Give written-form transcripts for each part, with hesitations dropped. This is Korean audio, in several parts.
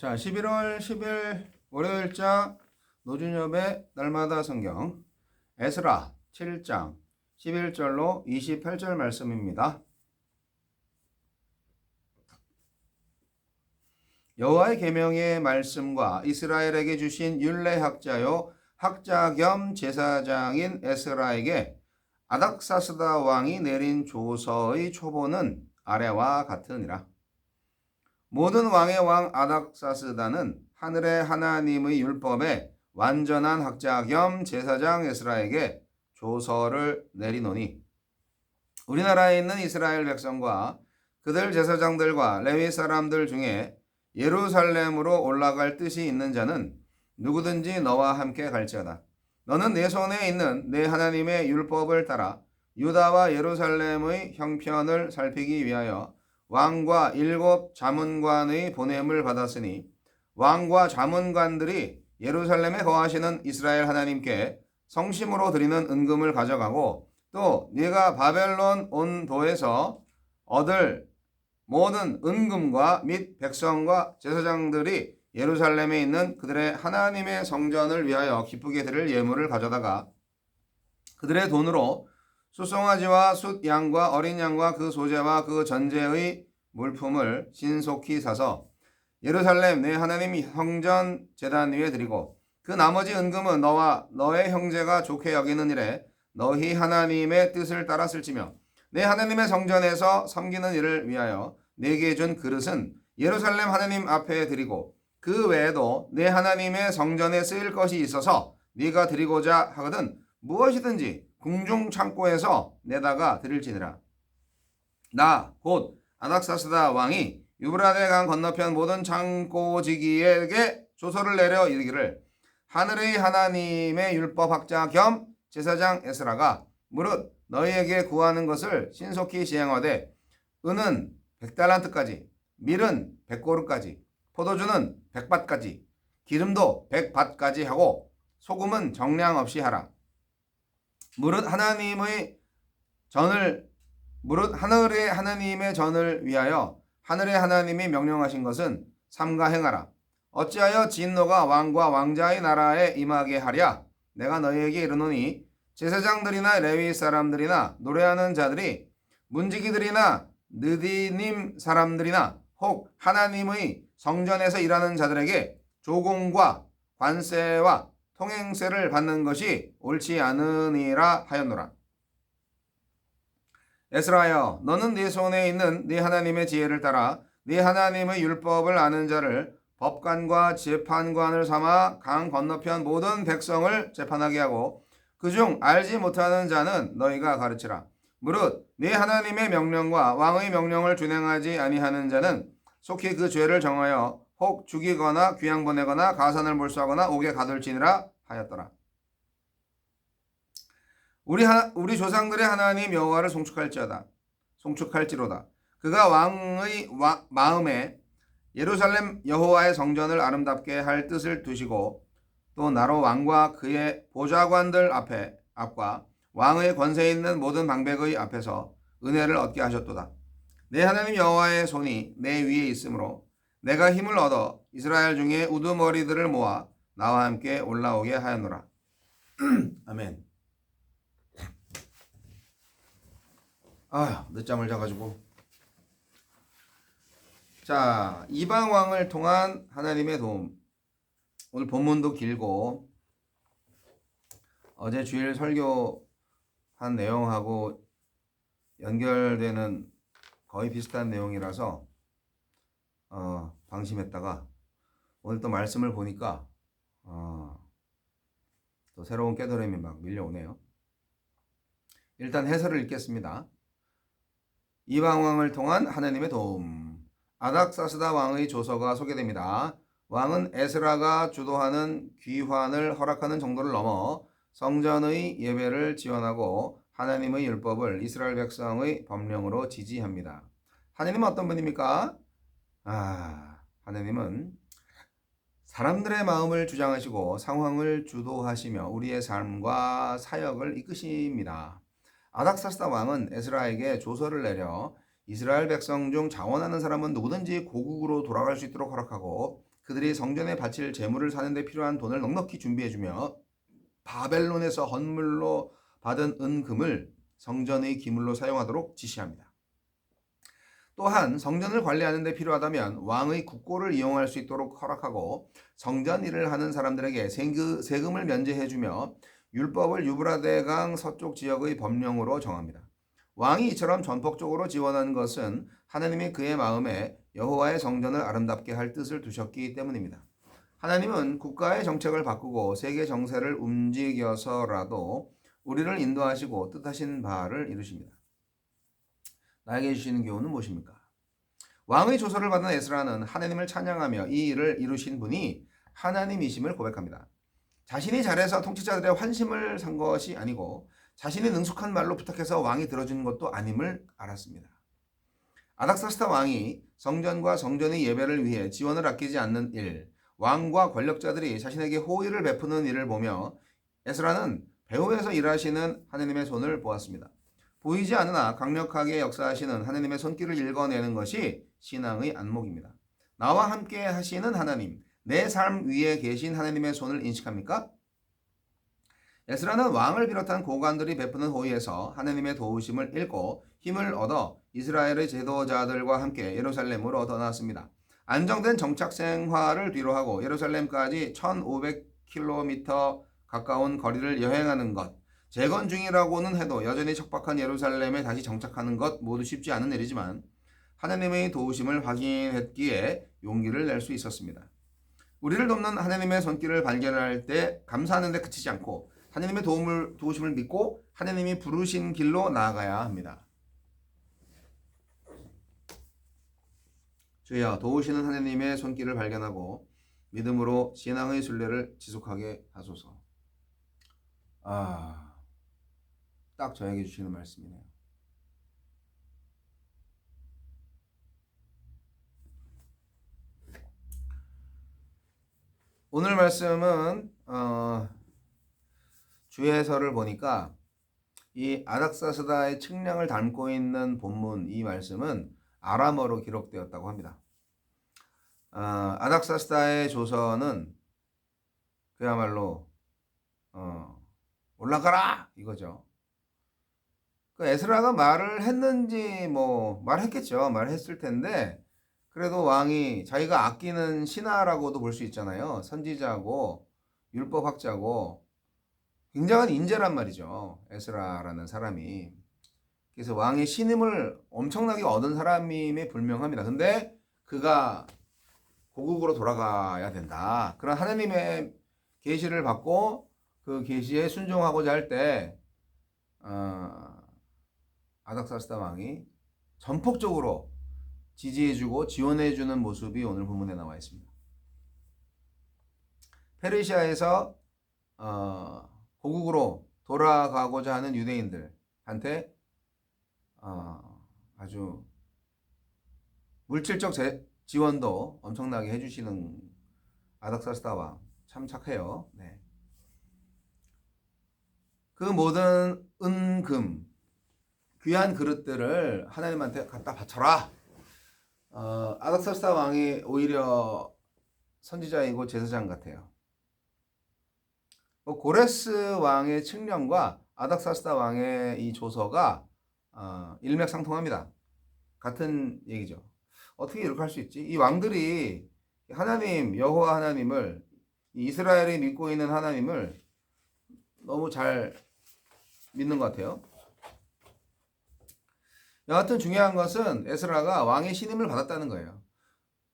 자, 11월 10일 월요일자 노준엽의 날마다 성경 에스라 7장 11절로 28절 말씀입니다. 여호와의 계명의 말씀과 이스라엘에게 주신 율례학자요 학자 겸 제사장인 에스라에게 아닥사스다 왕이 내린 조서의 초본은 아래와 같으니라. 모든 왕의 왕 아닥사스다는 하늘의 하나님의 율법에 완전한 학자 겸 제사장 에스라에게 조서를 내리노니 우리나라에 있는 이스라엘 백성과 그들 제사장들과 레위 사람들 중에 예루살렘으로 올라갈 뜻이 있는 자는 누구든지 너와 함께 갈지어다. 너는 내 손에 있는 내 하나님의 율법을 따라 유다와 예루살렘의 형편을 살피기 위하여 왕과 7 자문관의 보냄을 받았으니 왕과 자문관들이 예루살렘에 거하시는 이스라엘 하나님께 성심으로 드리는 은금을 가져가고 또 네가 바벨론 온 도에서 얻을 모든 은금과 및 백성과 제사장들이 예루살렘에 있는 그들의 하나님의 성전을 위하여 기쁘게 드릴 예물을 가져다가 그들의 돈으로 숫송아지와 숫양과 어린 양과 그 소재와 그 전제의 물품을 신속히 사서 예루살렘 내 하나님 성전 제단 위에 드리고 그 나머지 은금은 너와 너의 형제가 좋게 여기는 일에 너희 하나님의 뜻을 따라 쓸지며 내 하나님의 성전에서 섬기는 일을 위하여 내게 준 그릇은 예루살렘 하나님 앞에 드리고 그 외에도 내 하나님의 성전에 쓰일 것이 있어서 네가 드리고자 하거든 무엇이든지 궁중 창고에서 내다가 드릴지니라. 나 곧 아닥사스다 왕이 유브라데 강 건너편 모든 창고지기에게 조서를 내려 이르기를 하늘의 하나님의 율법학자 겸 제사장 에스라가 무릇 너희에게 구하는 것을 신속히 시행하되 은은 100달란트까지 밀은 100고르까지 포도주는 100밭까지 기름도 100밭까지 하고 소금은 정량 없이 하라. 무릇 하늘의 하나님의 전을 위하여 하늘의 하나님이 명령하신 것은 삼가 행하라. 어찌하여 진노가 왕과 왕자의 나라에 임하게 하랴. 내가 너희에게 이르노니 제사장들이나 레위 사람들이나 노래하는 자들이 문지기들이나 느디님 사람들이나 혹 하나님의 성전에서 일하는 자들에게 조공과 관세와 통행세를 받는 것이 옳지 않으니라 하였노라. 에스라여, 너는 네 손에 있는 네 하나님의 지혜를 따라 네 하나님의 율법을 아는 자를 법관과 재판관을 삼아 강 건너편 모든 백성을 재판하게 하고 그중 알지 못하는 자는 너희가 가르치라. 무릇 네 하나님의 명령과 왕의 명령을 준행하지 아니하는 자는 속히 그 죄를 정하여 혹 죽이거나 귀양 보내거나 가산을 몰수하거나 옥에 가둘지니라 하였더라. 우리 조상들의 하나님 여호와를 송축할지로다. 그가 왕의 마음에 예루살렘 여호와의 성전을 아름답게 할 뜻을 두시고 또 나로 왕과 그의 보좌관들 앞과 왕의 권세 있는 모든 방백의 앞에서 은혜를 얻게 하셨도다. 내 하나님 여호와의 손이 내 위에 있으므로 내가 힘을 얻어 이스라엘 중에 우두머리들을 모아 나와 함께 올라오게 하였노라. 아멘. 늦잠을 자가지고. 자, 이방 왕을 통한 하나님의 도움. 오늘 본문도 길고 어제 주일 설교한 내용하고 연결되는 거의 비슷한 내용이라서 방심했다가 오늘 또 말씀을 보니까 또 새로운 깨달음이 막 밀려오네요. 일단 해설을 읽겠습니다. 이방 왕을 통한 하나님의 도움. 아닥사스다 왕의 조서가 소개됩니다. 왕은 에스라가 주도하는 귀환을 허락하는 정도를 넘어 성전의 예배를 지원하고 하나님의 율법을 이스라엘 백성의 법령으로 지지합니다. 하나님은 어떤 분입니까? 하나님은 사람들의 마음을 주장하시고 상황을 주도하시며 우리의 삶과 사역을 이끄십니다. 아닥사스다 왕은 에스라에게 조서를 내려 이스라엘 백성 중 자원하는 사람은 누구든지 고국으로 돌아갈 수 있도록 허락하고 그들이 성전에 바칠 제물을 사는 데 필요한 돈을 넉넉히 준비해주며 바벨론에서 헌물로 받은 은금을 성전의 기물로 사용하도록 지시합니다. 또한 성전을 관리하는 데 필요하다면 왕의 국고를 이용할 수 있도록 허락하고 성전 일을 하는 사람들에게 세금을 면제해주며 율법을 유브라데강 서쪽 지역의 법령으로 정합니다. 왕이 이처럼 전폭적으로 지원한 것은 하나님이 그의 마음에 여호와의 성전을 아름답게 할 뜻을 두셨기 때문입니다. 하나님은 국가의 정책을 바꾸고 세계 정세를 움직여서라도 우리를 인도하시고 뜻하신 바를 이루십니다. 나에게 주시는 교훈은 무엇입니까? 왕의 조서를 받은 에스라는 하나님을 찬양하며 이 일을 이루신 분이 하나님이심을 고백합니다. 자신이 잘해서 통치자들의 환심을 산 것이 아니고 자신이 능숙한 말로 부탁해서 왕이 들어주는 것도 아님을 알았습니다. 아닥사스다 왕이 성전과 성전의 예배를 위해 지원을 아끼지 않는 일, 왕과 권력자들이 자신에게 호의를 베푸는 일을 보며 에스라는 배후에서 일하시는 하나님의 손을 보았습니다. 보이지 않으나 강력하게 역사하시는 하나님의 손길을 읽어내는 것이 신앙의 안목입니다. 나와 함께 하시는 하나님, 내 삶 위에 계신 하나님의 손을 인식합니까? 에스라는 왕을 비롯한 고관들이 베푸는 호의에서 하나님의 도우심을 읽고 힘을 얻어 이스라엘의 제도자들과 함께 예루살렘으로 떠났습니다. 안정된 정착 생활을 뒤로하고 예루살렘까지 1500km 가까운 거리를 여행하는 것, 재건 중이라고는 해도 여전히 척박한 예루살렘에 다시 정착하는 것 모두 쉽지 않은 일이지만 하나님의 도우심을 확인했기에 용기를 낼 수 있었습니다. 우리를 돕는 하나님의 손길을 발견할 때 감사하는 데 그치지 않고 하나님의 도우심을 믿고 하나님이 부르신 길로 나아가야 합니다. 주여, 도우시는 하나님의 손길을 발견하고 믿음으로 신앙의 순례를 지속하게 하소서. 딱 저에게 주시는 말씀이네요. 오늘 말씀은 주해설을 보니까 이 아닥사스다의 측량을 담고 있는 본문 이 말씀은 아람어로 기록되었다고 합니다. 아닥사스다의 조서는 그야말로 올라가라 이거죠. 그 에스라가 말을 했는지 말했겠죠. 말했을 텐데 그래도 왕이 자기가 아끼는 신하라고도 볼 수 있잖아요. 선지자고 율법학자고 굉장한 인재란 말이죠. 에스라라는 사람이. 그래서 왕의 신임을 엄청나게 얻은 사람임에 불명합니다. 근데 그가 고국으로 돌아가야 된다. 그런 하나님의 계시를 받고 그 계시에 순종하고자 할 때 아닥사스다 왕이 전폭적으로 지지해주고 지원해주는 모습이 오늘 본문에 나와 있습니다. 페르시아에서 고국으로 돌아가고자 하는 유대인들한테 아주 물질적 지원도 엄청나게 해주시는 아닥사스다 왕 참 착해요. 네. 그 모든 은금 귀한 그릇들을 하나님한테 갖다 바쳐라. 아닥사스다 왕이 오히려 선지자이고 제사장 같아요. 고레스 왕의 측량과 아닥사스다 왕의 이 조서가 일맥상통합니다. 같은 얘기죠. 어떻게 이렇게 할 수 있지? 이 왕들이 하나님, 여호와 하나님을, 이스라엘이 믿고 있는 하나님을 너무 잘 믿는 것 같아요. 여하튼 중요한 것은 에스라가 왕의 신임을 받았다는 거예요.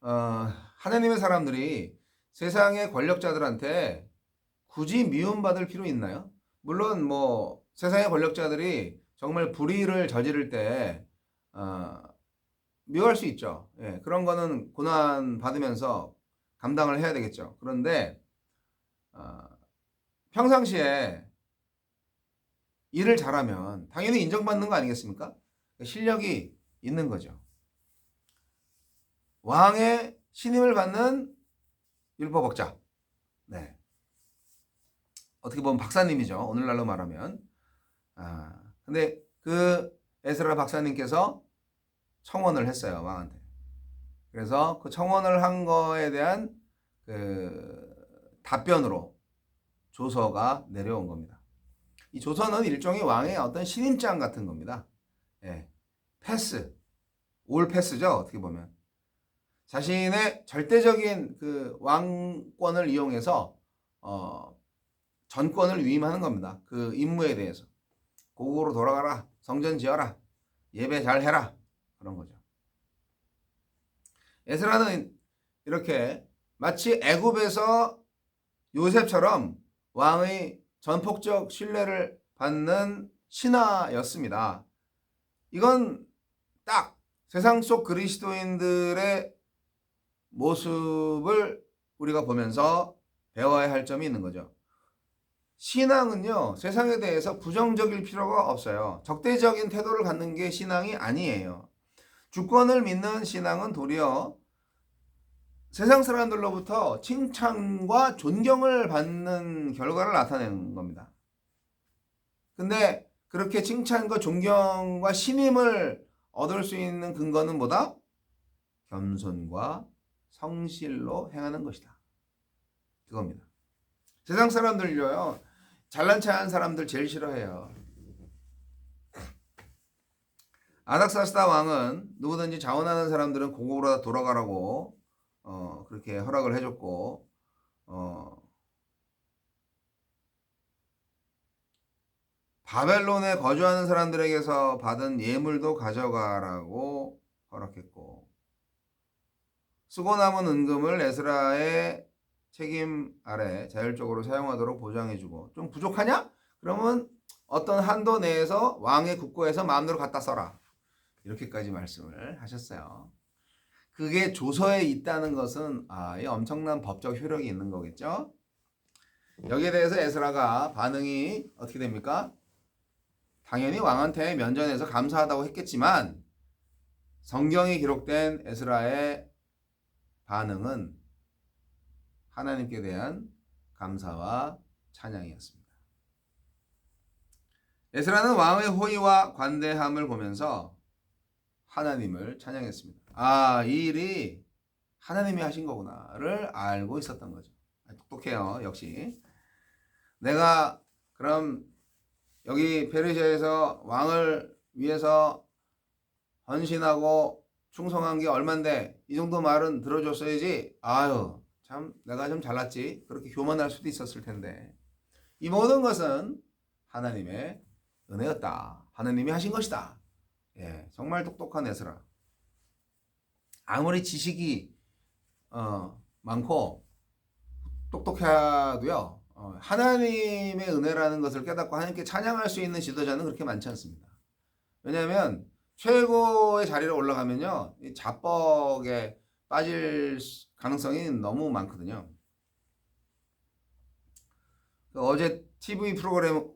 하나님의 사람들이 세상의 권력자들한테 굳이 미움받을 필요 있나요? 물론 세상의 권력자들이 정말 불의를 저지를 때 미워할 수 있죠. 예, 그런 거는 고난 받으면서 감당을 해야 되겠죠. 그런데 평상시에 일을 잘하면 당연히 인정받는 거 아니겠습니까? 실력이 있는 거죠. 왕의 신임을 받는 율법학자. 네. 어떻게 보면 박사님이죠. 오늘날로 말하면. 근데 그 에스라 박사님께서 청원을 했어요. 왕한테. 그래서 그 청원을 한 거에 대한 답변으로 조서가 내려온 겁니다. 이 조서는 일종의 왕의 어떤 신임장 같은 겁니다. 예, 패스, 올 패스죠. 어떻게 보면 자신의 절대적인 그 왕권을 이용해서 전권을 위임하는 겁니다. 그 임무에 대해서 고국으로 돌아가라, 성전 지어라, 예배 잘 해라, 그런 거죠. 에스라는 이렇게 마치 애굽에서 요셉처럼 왕의 전폭적 신뢰를 받는 신하였습니다. 이건 딱 세상 속 그리스도인들의 모습을 우리가 보면서 배워야 할 점이 있는 거죠. 신앙은요, 세상에 대해서 부정적일 필요가 없어요. 적대적인 태도를 갖는 게 신앙이 아니에요. 주권을 믿는 신앙은 도리어 세상 사람들로부터 칭찬과 존경을 받는 결과를 나타내는 겁니다. 근데 그렇게 칭찬과 존경과 신임을 얻을 수 있는 근거는 뭐다? 겸손과 성실로 행하는 것이다. 그겁니다. 세상 사람들요, 잘난 체한 사람들 제일 싫어해요. 아닥사스다 왕은 누구든지 자원하는 사람들은 고국으로 돌아가라고 그렇게 허락을 해줬고, 바벨론에 거주하는 사람들에게서 받은 예물도 가져가라고 허락했고, 쓰고 남은 은금을 에스라의 책임 아래 자율적으로 사용하도록 보장해주고, 좀 부족하냐? 그러면 어떤 한도 내에서 왕의 국고에서 마음대로 갖다 써라. 이렇게까지 말씀을 하셨어요. 그게 조서에 있다는 것은 이 엄청난 법적 효력이 있는 거겠죠. 여기에 대해서 에스라가 반응이 어떻게 됩니까? 당연히 왕한테 면전에서 감사하다고 했겠지만 성경에 기록된 에스라의 반응은 하나님께 대한 감사와 찬양이었습니다. 에스라는 왕의 호의와 관대함을 보면서 하나님을 찬양했습니다. 이 일이 하나님이 하신 거구나를 알고 있었던 거죠. 똑똑해요, 역시. 내가 그럼 여기 페르시아에서 왕을 위해서 헌신하고 충성한 게 얼만데 이 정도 말은 들어줬어야지. 참 내가 좀 잘났지. 그렇게 교만할 수도 있었을 텐데. 이 모든 것은 하나님의 은혜였다. 하나님이 하신 것이다. 예, 정말 똑똑한 에스라. 아무리 지식이 많고 똑똑해도요, 하나님의 은혜라는 것을 깨닫고 하나님께 찬양할 수 있는 지도자는 그렇게 많지 않습니다. 왜냐하면 최고의 자리로 올라가면요, 이 자뻑에 빠질 가능성이 너무 많거든요. 어제 TV 프로그램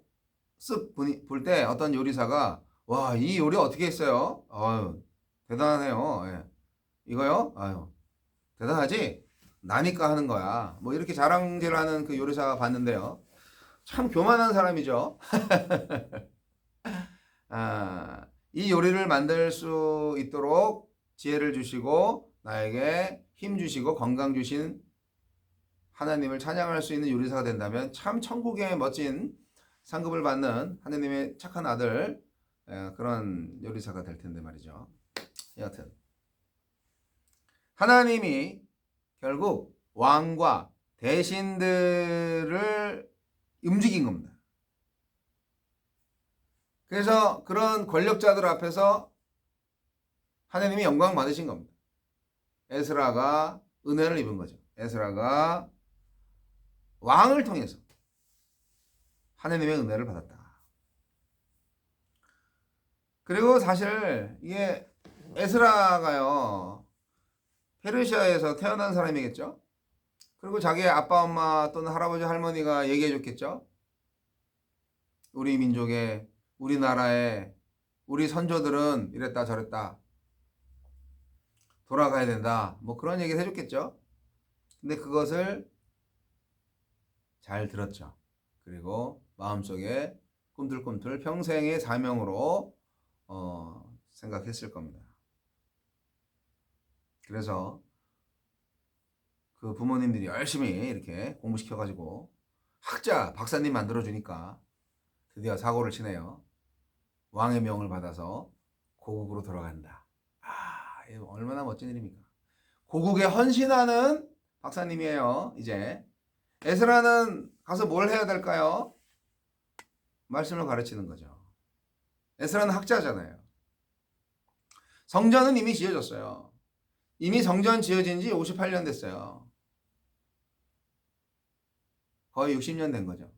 쓱 볼 때 어떤 요리사가 와, 이 요리 어떻게 했어요? 대단하네요. 예. 이거요? 대단하지? 나니까 하는 거야. 뭐 이렇게 자랑질하는 그 요리사 봤는데요. 참 교만한 사람이죠. 이 요리를 만들 수 있도록 지혜를 주시고 나에게 힘 주시고 건강 주신 하나님을 찬양할 수 있는 요리사가 된다면 참 천국의 멋진 상급을 받는 하나님의 착한 아들, 그런 요리사가 될 텐데 말이죠. 여하튼 하나님이 결국 왕과 대신들을 움직인 겁니다. 그래서 그런 권력자들 앞에서 하나님이 영광 받으신 겁니다. 에스라가 은혜를 입은 거죠. 에스라가 왕을 통해서 하나님의 은혜를 받았다. 그리고 사실 이게 에스라가요, 페르시아에서 태어난 사람이겠죠. 그리고 자기의 아빠 엄마 또는 할아버지 할머니가 얘기해 줬겠죠. 우리 민족의, 우리나라의 우리 선조들은 이랬다 저랬다, 돌아가야 된다, 뭐 그런 얘기를 해줬겠죠. 근데 그것을 잘 들었죠. 그리고 마음속에 꿈틀꿈틀 평생의 사명으로 생각했을 겁니다. 그래서 그 부모님들이 열심히 이렇게 공부시켜가지고 학자, 박사님 만들어주니까 드디어 사고를 치네요. 왕의 명을 받아서 고국으로 돌아간다. 아, 이거 얼마나 멋진 일입니까? 고국에 헌신하는 박사님이에요. 이제 에스라는 가서 뭘 해야 될까요? 말씀을 가르치는 거죠. 에스라는 학자잖아요. 성전은 이미 지어졌어요. 이미 성전 지어진 지 58년 됐어요. 거의 60년 된 거죠.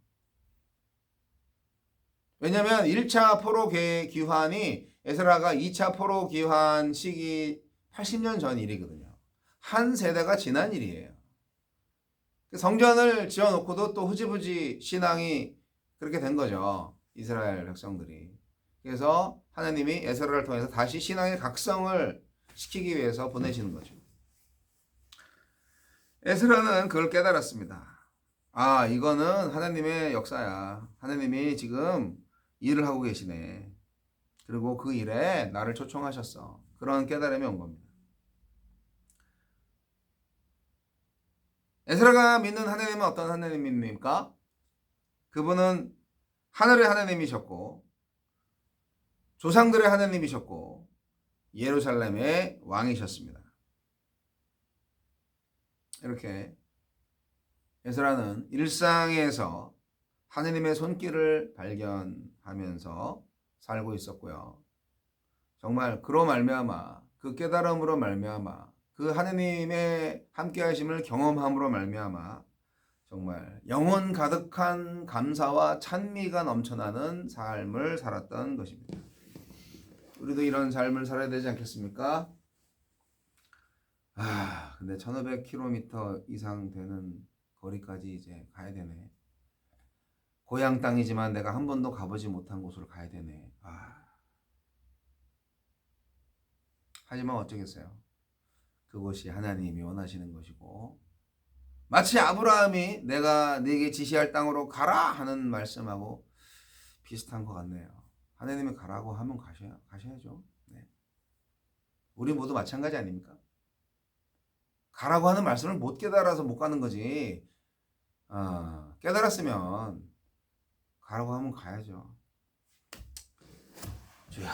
왜냐하면 1차 포로 귀환이 에스라가 2차 포로 귀환 시기 80년 전 일이거든요. 한 세대가 지난 일이에요. 성전을 지어놓고도 또 흐지부지 신앙이 그렇게 된 거죠. 이스라엘 백성들이. 그래서 하나님이 에스라를 통해서 다시 신앙의 각성을 시키기 위해서 보내시는 거죠. 에스라는 그걸 깨달았습니다. 아, 이거는 하나님의 역사야. 하나님이 지금 일을 하고 계시네. 그리고 그 일에 나를 초청하셨어. 그런 깨달음이 온 겁니다. 에스라가 믿는 하나님은 어떤 하나님입니까? 그분은 하늘의 하나님이셨고 조상들의 하나님이셨고 예루살렘의 왕이셨습니다. 이렇게 에스라는 일상에서 하나님의 손길을 발견하면서 살고 있었고요. 정말 그로 말미암아 그 깨달음으로 말미암아 그 하나님의 함께하심을 경험함으로 말미암아 정말 영혼 가득한 감사와 찬미가 넘쳐나는 삶을 살았던 것입니다. 우리도 이런 삶을 살아야 되지 않겠습니까? 아, 근데 1500km 이상 되는 거리까지 이제 가야 되네. 고향 땅이지만 내가 한 번도 가보지 못한 곳으로 가야 되네. 아. 하지만 어쩌겠어요. 그곳이 하나님이 원하시는 것이고 마치 아브라함이 내가 네게 지시할 땅으로 가라 하는 말씀하고 비슷한 것 같네요. 하나님이 가라고 하면 가셔야죠. 네. 우리 모두 마찬가지 아닙니까? 가라고 하는 말씀을 못 깨달아서 못 가는 거지. 깨달았으면 가라고 하면 가야죠. 주야.